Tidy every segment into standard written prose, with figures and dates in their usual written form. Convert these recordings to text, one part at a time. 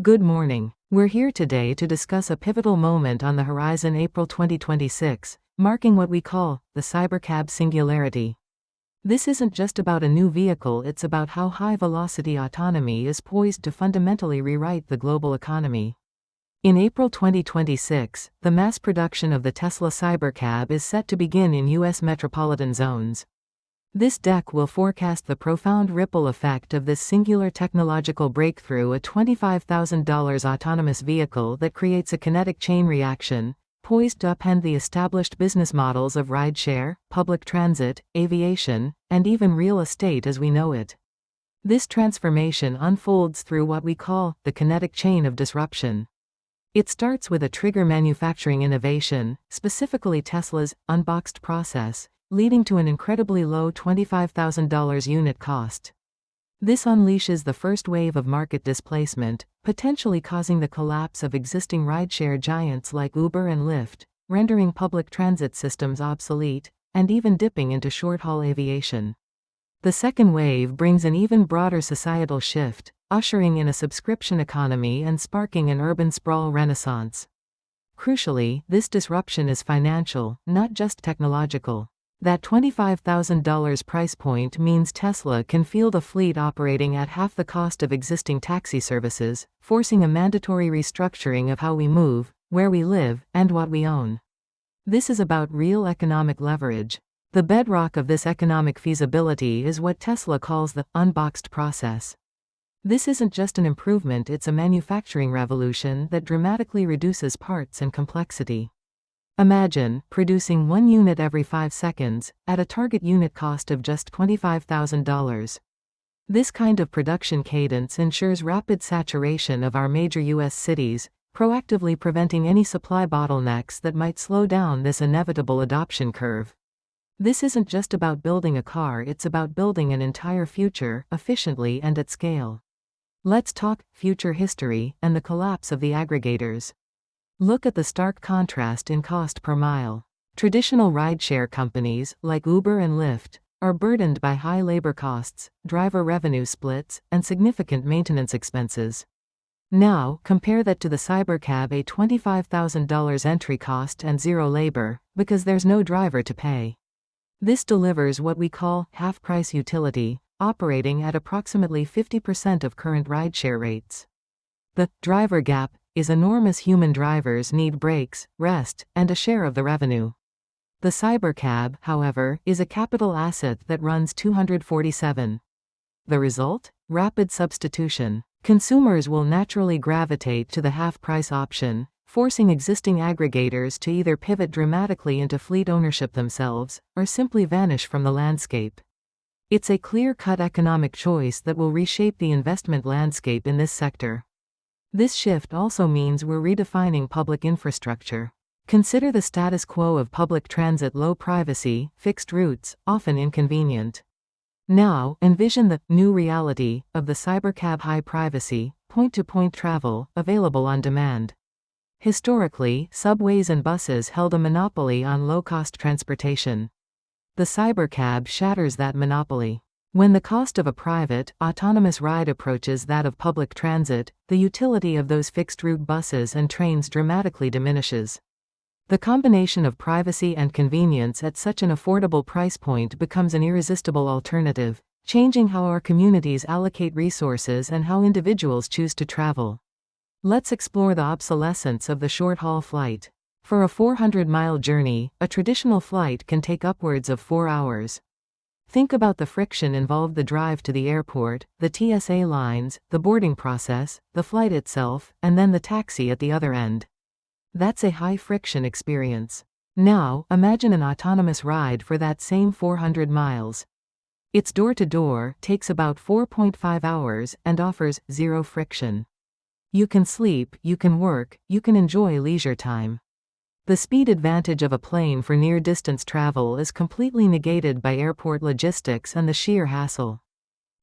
Good morning. We're here today to discuss a pivotal moment on the horizon, April 2026, marking what we call the Cybercab singularity. This isn't just about a new vehicle, it's about how high-velocity autonomy is poised to fundamentally rewrite the global economy. In April 2026, the mass production of the Tesla Cybercab is set to begin in U.S. metropolitan zones. This deck will forecast the profound ripple effect of this singular technological breakthrough, a $25,000 autonomous vehicle that creates a kinetic chain reaction, poised to upend the established business models of rideshare, public transit, aviation, and even real estate as we know it. This transformation unfolds through what we call the kinetic chain of disruption. It starts with a trigger manufacturing innovation, specifically Tesla's unboxed process, leading to an incredibly low $25,000 unit cost. This unleashes the first wave of market displacement, potentially causing the collapse of existing rideshare giants like Uber and Lyft, rendering public transit systems obsolete, and even dipping into short-haul aviation. The second wave brings an even broader societal shift, ushering in a subscription economy and sparking an urban sprawl renaissance. Crucially, this disruption is financial, not just technological. That $25,000 price point means Tesla can field a fleet operating at half the cost of existing taxi services, forcing a mandatory restructuring of how we move, where we live, and what we own. This is about real economic leverage. The bedrock of this economic feasibility is what Tesla calls the unboxed process. This isn't just an improvement, it's a manufacturing revolution that dramatically reduces parts and complexity. Imagine producing one unit every 5 seconds, at a target unit cost of just $25,000. This kind of production cadence ensures rapid saturation of our major U.S. cities, proactively preventing any supply bottlenecks that might slow down this inevitable adoption curve. This isn't just about building a car, it's about building an entire future, efficiently and at scale. Let's talk future history and the collapse of the aggregators. Look at the stark contrast in cost per mile. Traditional rideshare companies, like Uber and Lyft, are burdened by high labor costs, driver revenue splits, and significant maintenance expenses. Now, compare that to the Cybercab, a $25,000 entry cost and zero labor, because there's no driver to pay. This delivers what we call half-price utility, operating at approximately 50% of current rideshare rates. The driver gap is enormous. Human drivers need breaks, rest, and a share of the revenue. The Cybercab, however, is a capital asset that runs 247. The result? Rapid substitution. Consumers will naturally gravitate to the half-price option, forcing existing aggregators to either pivot dramatically into fleet ownership themselves, or simply vanish from the landscape. It's a clear-cut economic choice that will reshape the investment landscape in this sector. This shift also means we're redefining public infrastructure. Consider the status quo of public transit: low privacy, fixed routes, often inconvenient. Now, envision the new reality of the Cybercab: high privacy, point-to-point travel, available on demand. Historically, subways and buses held a monopoly on low-cost transportation. The Cybercab shatters that monopoly. When the cost of a private, autonomous ride approaches that of public transit, the utility of those fixed-route buses and trains dramatically diminishes. The combination of privacy and convenience at such an affordable price point becomes an irresistible alternative, changing how our communities allocate resources and how individuals choose to travel. Let's explore the obsolescence of the short-haul flight. For a 400-mile journey, a traditional flight can take upwards of 4 hours. Think about the friction involved: the drive to the airport, the TSA lines, the boarding process, the flight itself, and then the taxi at the other end. That's a high-friction experience. Now, imagine an autonomous ride for that same 400 miles. It's door-to-door, takes about 4.5 hours, and offers zero friction. You can sleep, you can work, you can enjoy leisure time. The speed advantage of a plane for near-distance travel is completely negated by airport logistics and the sheer hassle.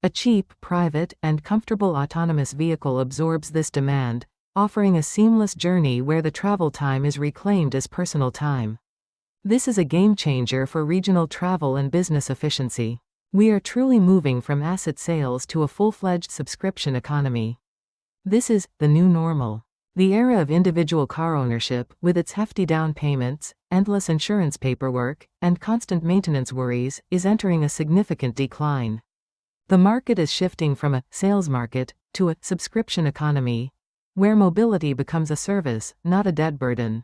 A cheap, private, and comfortable autonomous vehicle absorbs this demand, offering a seamless journey where the travel time is reclaimed as personal time. This is a game-changer for regional travel and business efficiency. We are truly moving from asset sales to a full-fledged subscription economy. This is the new normal. The era of individual car ownership, with its hefty down payments, endless insurance paperwork, and constant maintenance worries, is entering a significant decline. The market is shifting from a sales market to a subscription economy, where mobility becomes a service, not a debt burden.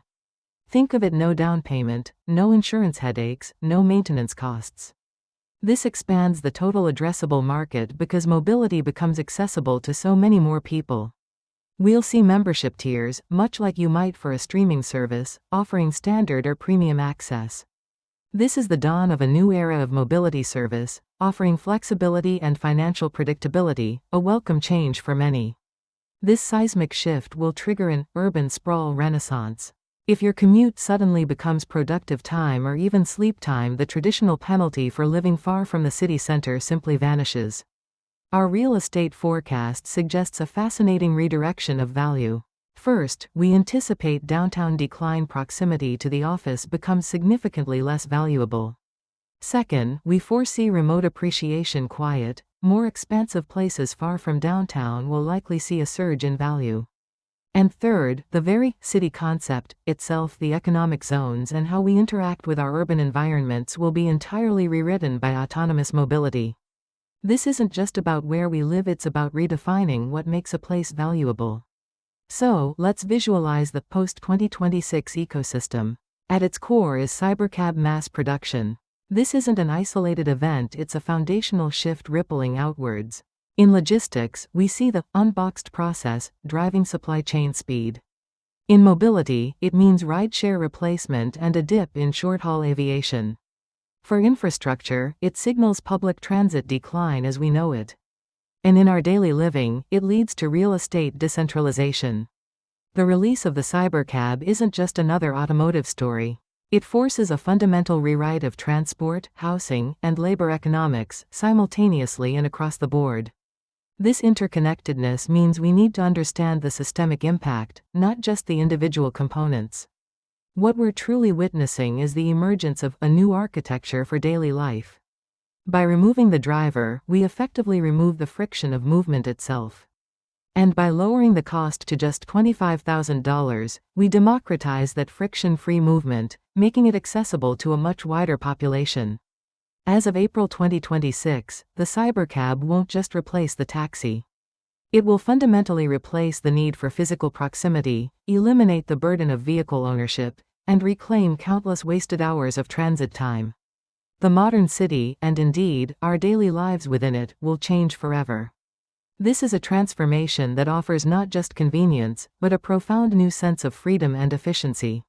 Think of it: no down payment, no insurance headaches, no maintenance costs. This expands the total addressable market because mobility becomes accessible to so many more people. We'll see membership tiers, much like you might for a streaming service, offering standard or premium access. This is the dawn of a new era of mobility service, offering flexibility and financial predictability, a welcome change for many. This seismic shift will trigger an urban sprawl renaissance. If your commute suddenly becomes productive time or even sleep time, the traditional penalty for living far from the city center simply vanishes. Our real estate forecast suggests a fascinating redirection of value. First, we anticipate downtown decline. Proximity to the office becomes significantly less valuable. Second, we foresee remote appreciation. Quiet, more expansive places far from downtown will likely see a surge in value. And third, the very city concept itself, the economic zones and how we interact with our urban environments, will be entirely rewritten by autonomous mobility. This isn't just about where we live, it's about redefining what makes a place valuable. So, let's visualize the post-2026 ecosystem. At its core is Cybercab mass production. This isn't an isolated event, it's a foundational shift rippling outwards. In logistics, we see the unboxed process driving supply chain speed. In mobility, it means rideshare replacement and a dip in short-haul aviation. For infrastructure, it signals public transit decline as we know it. And in our daily living, it leads to real estate decentralization. The release of the Cybercab isn't just another automotive story. It forces a fundamental rewrite of transport, housing, and labor economics, simultaneously and across the board. This interconnectedness means we need to understand the systemic impact, not just the individual components. What we're truly witnessing is the emergence of a new architecture for daily life. By removing the driver, we effectively remove the friction of movement itself. And by lowering the cost to just $25,000, we democratize that friction-free movement, making it accessible to a much wider population. As of April 2026, the Cybercab won't just replace the taxi. It will fundamentally replace the need for physical proximity, eliminate the burden of vehicle ownership, and reclaim countless wasted hours of transit time. The modern city, and indeed, our daily lives within it, will change forever. This is a transformation that offers not just convenience, but a profound new sense of freedom and efficiency.